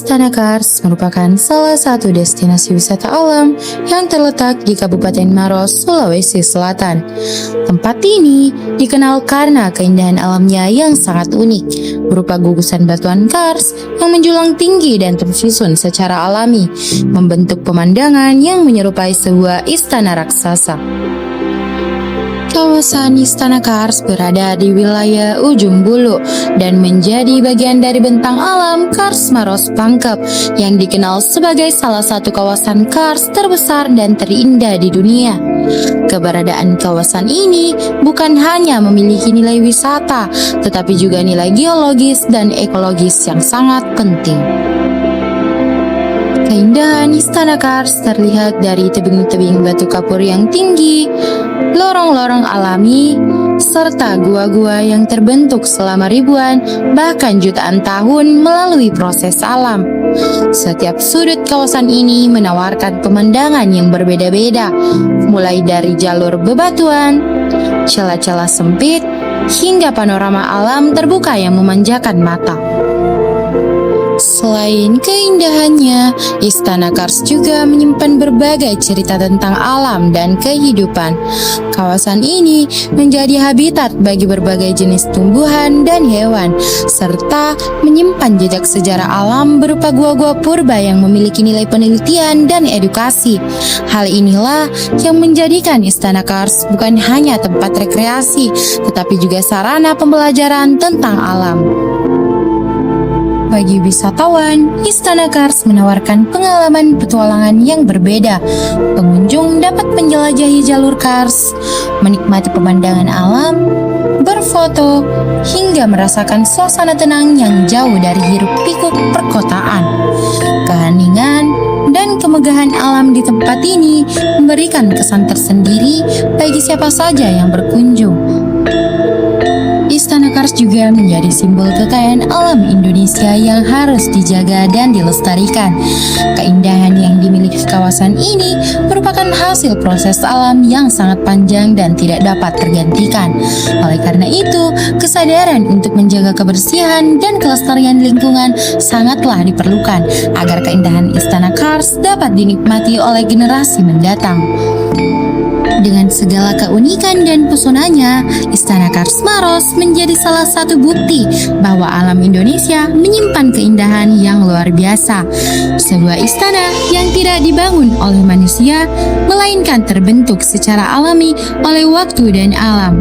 Istana Kars merupakan salah satu destinasi wisata alam yang terletak di Kabupaten Maros, Sulawesi Selatan. Tempat ini dikenal karena keindahan alamnya yang sangat unik, berupa gugusan batuan kars yang menjulang tinggi dan tersusun secara alami, membentuk pemandangan yang menyerupai sebuah istana raksasa. Kawasan Istana Kars berada di wilayah Ujung Bulu dan menjadi bagian dari bentang alam Kars Maros Pangkep yang dikenal sebagai salah satu kawasan kars terbesar dan terindah di dunia. Keberadaan kawasan ini bukan hanya memiliki nilai wisata, tetapi juga nilai geologis dan ekologis yang sangat penting. Keindahan Istana Kars terlihat dari tebing-tebing batu kapur yang tinggi, lorong-lorong alami, serta gua-gua yang terbentuk selama ribuan bahkan jutaan tahun melalui proses alam. Setiap sudut kawasan ini menawarkan pemandangan yang berbeda-beda, mulai dari jalur bebatuan, celah-celah sempit, hingga panorama alam terbuka yang memanjakan mata. Selain keindahannya, Istana Kars juga menyimpan berbagai cerita tentang alam dan kehidupan. Kawasan ini menjadi habitat bagi berbagai jenis tumbuhan dan hewan, serta menyimpan jejak sejarah alam berupa gua-gua purba yang memiliki nilai penelitian dan edukasi. Hal inilah yang menjadikan Istana Kars bukan hanya tempat rekreasi, tetapi juga sarana pembelajaran tentang alam. Bagi wisatawan, Istana Kars menawarkan pengalaman petualangan yang berbeda. Pengunjung dapat menjelajahi jalur kars, menikmati pemandangan alam, berfoto, hingga merasakan suasana tenang yang jauh dari hiruk-pikuk perkotaan. Keheningan dan kemegahan alam di tempat ini memberikan kesan tersendiri bagi siapa saja yang berkunjung. Istana Kars juga menjadi simbol kekayaan alam Indonesia yang harus dijaga dan dilestarikan. Keindahan yang dimiliki kawasan ini merupakan hasil proses alam yang sangat panjang dan tidak dapat tergantikan. Oleh karena itu, kesadaran untuk menjaga kebersihan dan kelestarian lingkungan sangatlah diperlukan agar keindahan Istana Kars dapat dinikmati oleh generasi mendatang. Dengan segala keunikan dan pesonanya, Istana Kars Maros menjadi salah satu bukti bahwa alam Indonesia menyimpan keindahan yang luar biasa. Sebuah istana yang tidak dibangun oleh manusia, melainkan terbentuk secara alami oleh waktu dan alam.